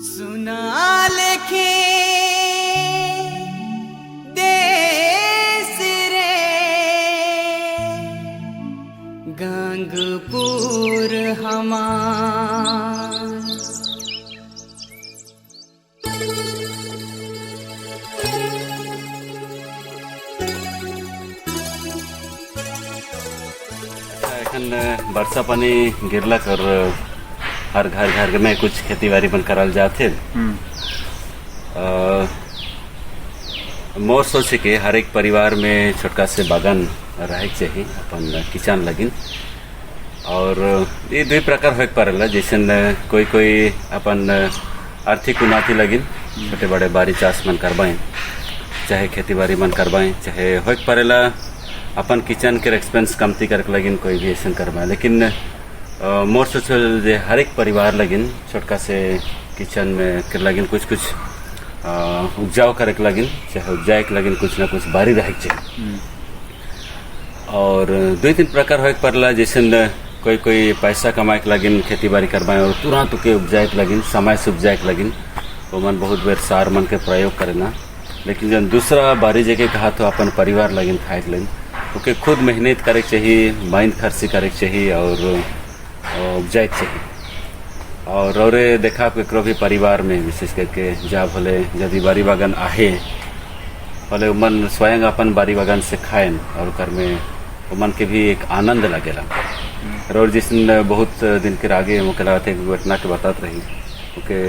सुना लेखे देश रे गंगपुर हमार। एखन वर्षा पानी गिरला कर हर घर में कुछ खेती बाड़ी बन करल जाते। मोर सोचे के हर एक परिवार में छोटका से बागान रहे चाहिए अपन किचन लगिन। और ये दो प्रकार हो पारेला, जैसे कोई अपन आर्थिक उन्नति लगिन छोटे बड़े बारी चाष मन करवाएं, चाहे खेती बाड़ी मन करवाएं, चाहे हो पारेला अपन किचन के एक्सपेंस कमती करके लगिन कोई भी ऐसा करवाएं। लेकिन मोर सोचल जे हर एक परिवार लगिन छोटका से किचन में कर लगिन कुछ उपजाऊ करे के लगिन, चाहे उपजाए के लगिन कुछ ना कुछ बारी रहे चाहिए। और दो तीन प्रकार हो पड़ला, जैसे कोई पैसा कमाए के लगिन खेती बाड़ी करवाएं और तुरंत के उपजाए के लगिन समय से उपजाए के लगिन वो मन बहुत बेर सार मन के प्रयोग करेना। लेकिन जब दूसरा बारी जगह कहा तो अपन परिवार लगिन खाए के लगिन ओके खुद मेहनत करे चाहिए, माइंड खर्ची करे चाहिए और उपजाए चाहिए। और देखा केकरो भी परिवार में विशेष करके जहाँ भले यदि बारी बागान आहे भले मन स्वयं अपन बारी बागान से खाएं और कर में मन के भी एक आनंद लगेला। और जिस बहुत दिन के आगे मुझे लगा था घटना के बतात रही ओके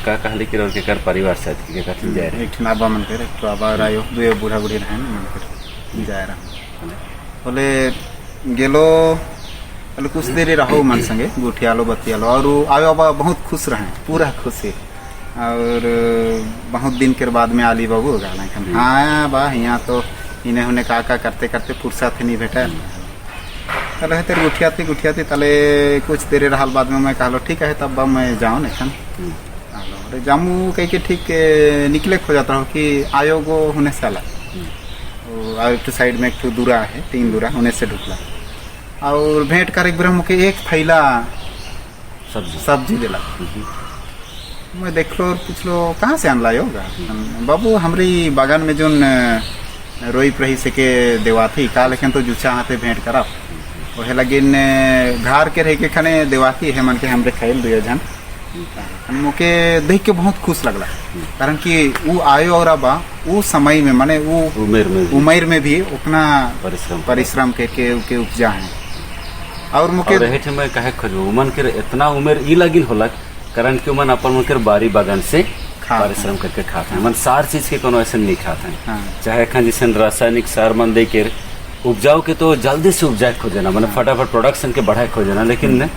का कहली कि और के कर परिवार साथ के कथन जाए रहे एक नाबा मन करे तो आबा रायो दुए बूढ़ा बूढ़ी रहन मन कर जाए रहा बोले गेलो बोले कुछ देर रहो मन संगे गुठियालो बतियालो और आयो आबा बहुत खुश रहे, पूरा खुश है। और बहुत दिन के बाद में आली बाबू गाना खन हाँ बा यहाँ तो इन्हें उन्हें का करते करते फुर्सत नहीं भेटा तले तेरे गुठियाती तले कुछ देर रहा बाद में मैं कहलो ठीक है तब मैं जाऊँ नहीं जामू कह के ठीक निकले खो जाता हूँ कि आयो गो होने से आला और एक साइड में एक दूरा है 3 दूरा होने से ढुकला और भेंट कर एक ब्रह्म के एक थैला सब्जी दिला। मैं देख लो और पूछ लो कहाँ से आनला योगा बाबू हमारी बागान में जो रोई प्रही से के देवाथी का लेकिन तो जुचा हाथे भेंट करा वह लगिन घर के रह के खने देवाथी है मन के हमरे खाइल दुए जन मुके देख के बहुत खुश लगला। कारण कि वो आयो और अब वो समय में माने वो उम्र में भी उतना परिश्रम के उपजा है। और मुके रहे में कहे खोजो मन के इतना उम्र ई लगिन होला कारण कि मन अपन मन बारी बागान से परिश्रम करके खाते हैं। मन सार चीज के कोनो ऐसे नहीं खाते हैं। हाँ। चाहे खान जैसे रासायनिक सार मन दे के उपजाऊ के तो जल्दी से उपजाए खोजना मैंने फटाफट प्रोडक्शन के बढ़ाए खोजना, लेकिन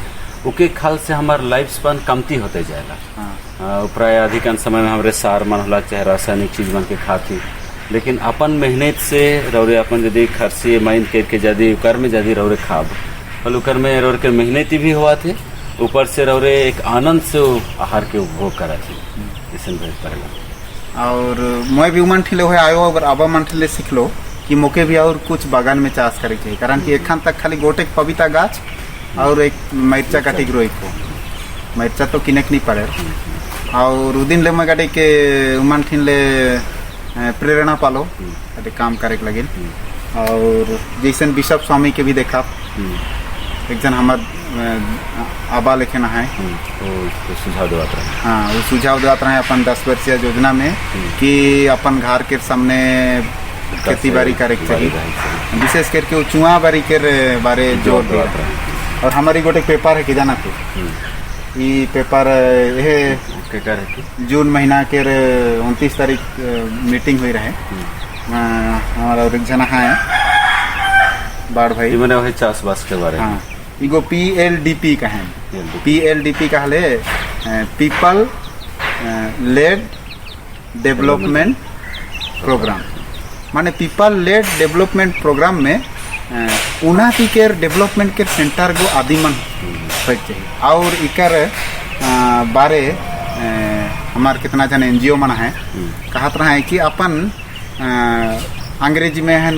उके खाल से हमारा लाइफ स्पैन कमती होते जाएगा। हाँ। प्राय अधिकांश समय में हमारे सार मन होला चाहे रासायनिक चीज मन के खाती, लेकिन अपन मेहनत से रौरे अपन यदि खर्ची माइंड करके यदि उकर में यदि रौरे खाब फल उकर में रौर के मेहनती भी हुआ थे ऊपर से रौरे एक आनंद से आहार के उपभोग करा थे इसन पड़ेगा। और मैं भी उमन ठिले हुए आयो और आबा मन ठिले सीख लो कि मोके भी और कुछ बागान में चाष करे चाहिए। कारण कि एखन तक खाली गोटे पपीता गाछ और एक मिर्चा काटी रोई को मिर्चा तो किनेक नहीं पड़े। और उ दिन ले मैं गाड़ी के उमन ठिन ले प्रेरणा पालो गाड़ी काम करे के लगिन। और जैसे बिशप स्वामी के भी देखा एक जन हमार आबा लेखन है तो सुझाव देवत रहे। हाँ वो सुझाव देवत रहे अपन 10 वर्षीय योजना में कि अपन घर के सामने खेती बाड़ी करे चाहिए, विशेष करके वो चुआ बाड़ी के बारे जोर दे रहा है। और हमारी गोटे पेपर है कि जाना तू ये पेपर ये जून महीना के 29 तारीख मीटिंग हुई रहे हमारा एक जना है बाढ़ भाई मैंने वही चाष बास के बारे में। हाँ इगो PLDP का है। PLDP का हले पीपल लेड डेवलपमेंट प्रोग्राम माने पीपल लेड डेवलपमेंट प्रोग्राम में उन्नति के डेवलपमेंट के सेंटर को आदिमन हो चाहिए। और इकर बारे हमार कितना जन NGO मन है कहत रहा है कि अपन अंग्रेजी में है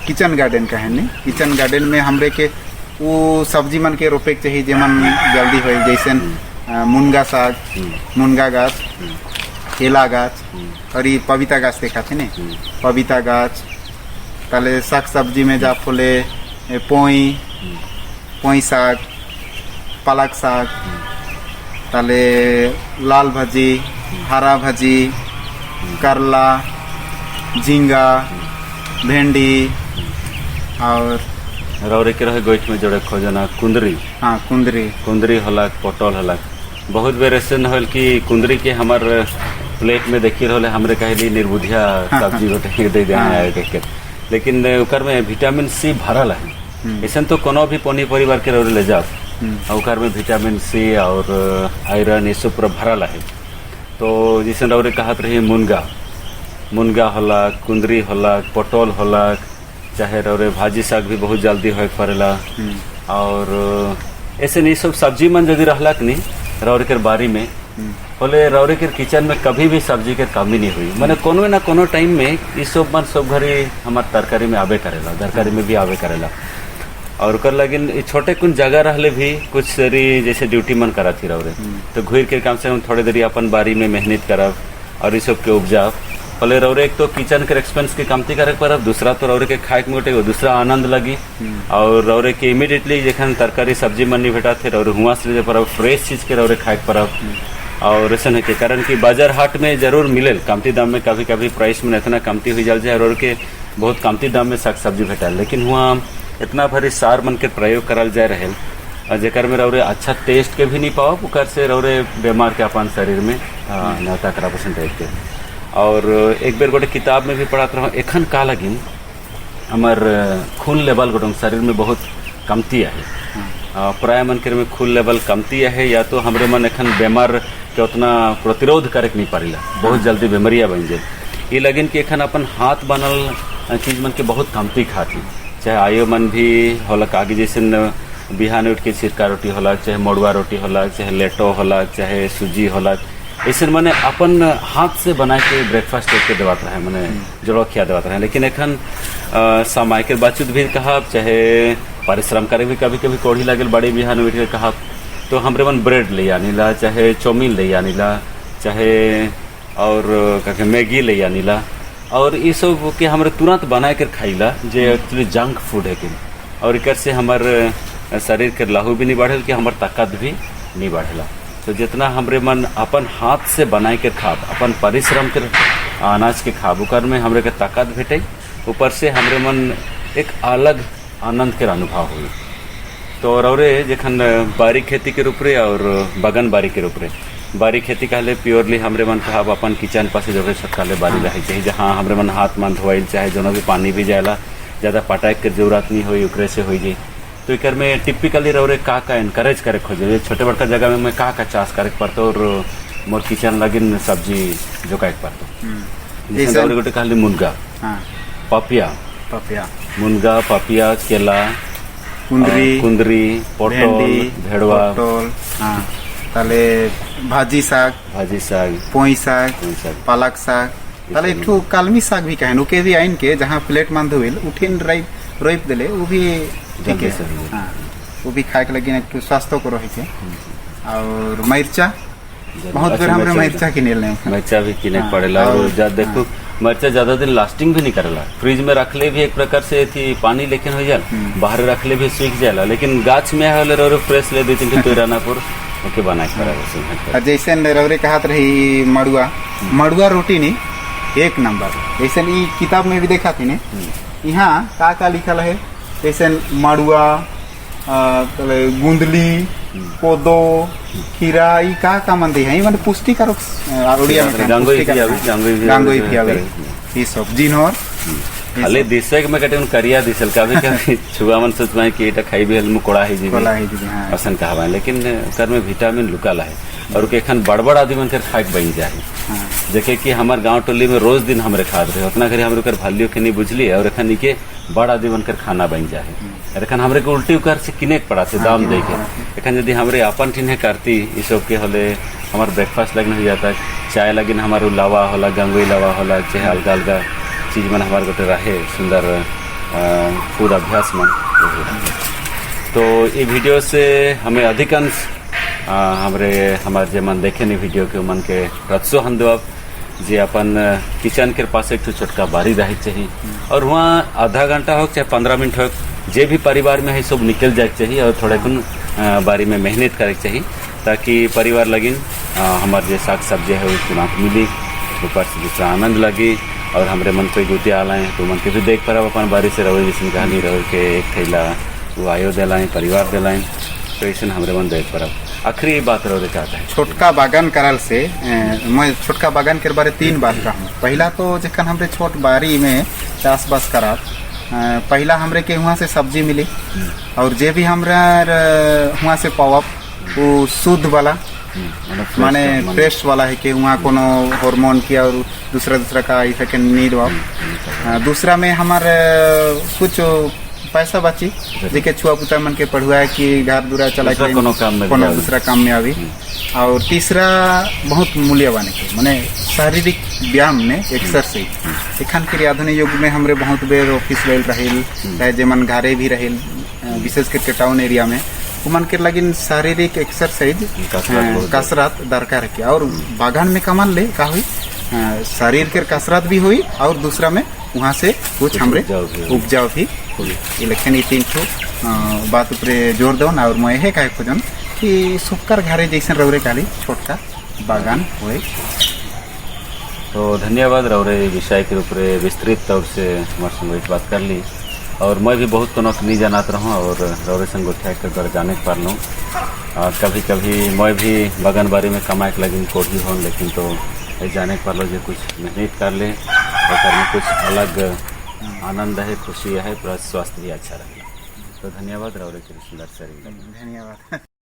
किचन गार्डन का है नहीं किचन गार्डन में हमरे के वो सब्जी मन के रोपे चाहिए जेमन जल्दी हो जैसे मुनगा साग, मुनगा गाछ, केला गाछ और ये पपीता गाछ देखा थे ने, पपीता गाछ ताले साग सब्जी में जा फोले पोई साग, पालक साग, ताले लाल भाजी, हरा भाजी, करला, झींगा, भेंडी और रौरे के रहे गोइठ में जोड़े खोजना कुंदरी। हाँ कुंदरी, कुंदरी हलक, पटल हलक। बहुत बेर ऐसे होल कि कुंदरी के हमार प्लेट में देखी रहे हमरे कहली निर्बुधिया सब्जी गोटे दे दे के, लेकिन ओकर में विटामिन सी भरल है। ऐसा तो कोनो भी पनी परिवार के रौरे ले जाओ और ओकर में विटामिन सी और आयरन ये सब पूरा भरल है। तो जैसे रौरे कहत रही मुनगा हलक, कुंदरी हलक, पटल हलक, चाहे रौरे भाजी साग भी बहुत जल्दी हो पड़ेला। और ऐसे नहीं सब सब्जी मन यदि रहलक नहीं रौरे के बारी में बोले रौरे के किचन में कभी भी सब्जी के कमी नहीं हुई। मैंने कोनो ना कोनो टाइम में ये सब मन सब घरे हमार तरकारी में आवे करेला, तरकारी में भी आवे करेला। और कर लगिन छोटे कुछ जगह रहले भी कुछ सरी जैसे ड्यूटी मन करा थी रौरे, तो घूर के कम से कम थोड़े देरी अपन बारी में मेहनत करब और ये सब के उपजाव पहले रौरे एक तो किचन के एक्सपेंस के कमती करे पर दूसरा तो रौरे के खाए के मोटे दूसरा आनंद लगी। और रौरे के इमीडिएटली जखन तरकारी सब्जी मन नहीं भेटा थे रौरे हुआ से पर फ्रेश चीज के रौरे खाए पर। और ऐसा है के कारण कि बाजार हाट में जरूर मिले कमती दाम में, कभी कभी प्राइस में इतना कमती हुई जाए और रौरे के बहुत कमती दाम में साग सब्जी भेटा, लेकिन हुआ इतना भरी सार मन के प्रयोग करल जाए रहे जेकर में रौरे अच्छा टेस्ट के भी नहीं पाओ, ओकर से रौरे बीमार के अपन शरीर में न्यौता करा परसेंट के। और एक बेर गोटे किताब में भी पढ़ात रहा एखन का लगिन हमार खून लेवल गोटे शरीर में बहुत कमती है। प्राय मन के में खून लेवल कमती है, या तो हमरे मन एखन बीमार के उतना प्रतिरोध करे नहीं पारिला, बहुत जल्दी बीमारियाँ बन जाए। ये लगिन कि एखन अपन हाथ बनल चीज मन के बहुत कमती खाती, चाहे आयो मन भी होलक आगे जैसे बिहान उठ के सिरका रोटी होलक, चाहे मड़ुआ रोटी होलक, चाहे लेटो होलक, चाहे सूजी होलक, ऐसे मैंने अपन हाथ से बना के ब्रेकफास्ट करके देवात रहे, मैंने जलखिया देवात रहे। लेकिन एखन समय के बावजूद भी कहा चाहे परिश्रम करे भी कभी कभी कोढ़ी लगे बड़े बिहान उठ के कहा तो हमरे मन ब्रेड ले आनीला, चाहे चाउमीन ले आनीला, चाहे और क्या मैगी ले आनीला, और ये सब के हमारे तुरंत बना कर खाईला जो एक्चुअली जंक फूड है कि। और एक से हमारे शरीर के लहू भी नहीं बढ़ेल कि हमार ताकत भी नहीं बढ़ेला। तो जितना हमरे मन अपन हाथ से बनाए के खाब, अपन परिश्रम के अनाज के खाब, ओकर में हमरे के ताकत भेटे, ऊपर से हमरे मन एक अलग आनंद के अनुभव हुई। तो और जखन बारी खेती के रूप रे और बगन बारी के रूप रे, बारी खेती कहले प्योरली हमरे मन खाब अपन किचन पास जो छटकाले बारी रहे चाहिए, जहाँ हमरे मन हाथ मन धोइल, चाहे जो भी पानी भी जाएला, ज़्यादा पटाए के जरूरत नहीं हुई, ओकरे से हो जाए। तो एक में टिपिकली रौरे का इनकरेज करे खोजे छोटे बड़का जगह में मैं का चाष करे पड़ता और मोर किचन लगिन सब्जी जो का पड़ता जैसे रौरे गोटे कहली मुनगा, पपिया, मुनगा, पपिया, केला, कुंदरी, पटल, भेड़वा, ताले भाजी साग, पोई साग, पालक साग, ताले एक ठो कलमी साग भी कहें ओके भी आइन के जहाँ प्लेट मान धोइल उठिन रोप दिले वो भी ठीक है। हाँ वो भी खाए के लगी एक स्वास्थ्य को रहे थे। और मिर्चा बहुत बेर हमरे मिर्चा किने ले, मिर्चा भी किने पड़ेला। और देखो मिर्चा ज्यादा दिन लास्टिंग भी नहीं करेला, फ्रिज में रख ले भी एक प्रकार से थी पानी लेकिन हो जाए, बाहर रख ले भी सूख जाएला, लेकिन गाछ में है फ्रेश ले देती थी पेरानापुर ओके बना के। जैसे रौरे कहत रही मड़ुआ रोटी नहीं एक नंबर, जैसे किताब में भी देखा थी ने यहाँ का लिखल है, जैसे मड़ुआ, गुंदली, कोदो, खीरा, ई का मन दे है माने पुष्टिकारक ओडिया में गांगोई पियावे ई सब जिनोर खाली दिसक में कटे उन करिया दिसल कभी कभी छुआ मन सोचवाई कि एटा खाई भी हलमु कोड़ा ही जी पसंद कहवा, लेकिन कर में विटामिन लुकाला है और के एखन बड़ आदमी मन कर खाए बन जाए। देखे कि हमार गांव टोली में रोज दिन हमरे खाद रहे उतना घरे हमरे कर वैल्यू के नहीं बुझली और एखन के बड़ आदमी बनकर खाना बन जाए। एखन हमरे के उल्टी उकर से किने पड़ा से दाम दे के एखन यदि हमरे अपन ठिने करती ई सब के होले हमार ब्रेकफास्ट लगन हो जाता, चाय लगिन हमार लावा होला, गंगोई लावा होला, चाहे अलग अलग चीज मन हमारे गोटे रहे सुंदर फूड अभ्यास मन। तो ये वीडियो से हमें अधिकांश हमारे जे मन देखे नहीं वीडियो के मन के प्रोत्साहन देव जे अपन किचन के पास एक छोटका बारी रहे चाहिए और वहाँ आधा घंटा हो चाहे 15 मिनट हो जे भी परिवार में है सब निकल जाए चाहिए और थोड़ा कुन बारी में मेहनत करे चाहिए ताकि परिवार लगिन हमारे जो साग सब्जी है वो तुरंत मिली ऊपर से दूसरा आनंद लगी और हमारे मन कोई गुती आलाएँ तो मन के भी देख पा अपन बारी से रहो जैसे कहानी रहो के एक थैला वो आयो दिलाएँ परिवार दिलाएँ तो ऐसे हमारे मन देख पा आखिरी बात रहो चाहता है छोटका बागान करल से मैं छोटका बागान के बारे 3 बात कहूँ। पहला तो जखन हमरे छोट बारी में चाष बास करा पहला हमरे के वहाँ से सब्जी मिली और जे भी हमरा वहाँ से पावब वो शुद्ध वाला माने फ्रेश वाला है कि वहाँ कोनो हार्मोन की और दूसरा का ऐसा के नीड हुआ। दूसरा में हमारे कुछ पैसा बची जेके छुआ पुता मन के पढ़ुआ है कि घर दूरा चला के कोनो दूसरा काम में आवी। और तीसरा बहुत मूल्यवान है माने शारीरिक व्यायाम में एक्सरसाइज एखन के आधुनिक युग में हमरे बहुत बेर ऑफिस रेल रहिल चाहे जे मन घरे भी रहिल विशेष करके टाउन एरिया में मन के लगिन शारीरिक एक्सरसाइज कसरत दरकार है और बागान में कमाल ले का हुई शरीर के कसरत भी हुई और दूसरा में वहाँ से कुछ हमरे उपजाऊ भी हुई। लेकिन ये 3 बात ऊपर जोर दो और मैं है कहे खोजन कि सुपकर घरे जैसे रौरे काली छोटका बागान हुए। तो धन्यवाद रौरे विषय के ऊपर विस्तृत तौर से हमारे संग बात कर ली और मैं भी बहुत कोनो नहीं जानत रहूँ और रौरे संग उठा कर जाने पार लूँ और कभी कभी मैं भी बागान बारी में कमाए के लगी कोठी हूँ लेकिन तो जाने पार लो जो कुछ मेहनत कर ले और करने कुछ अलग आनंद है खुशी है प्लस स्वास्थ्य भी अच्छा रहेगा। तो धन्यवाद रौरे के सुंदर शरीर धन्यवाद।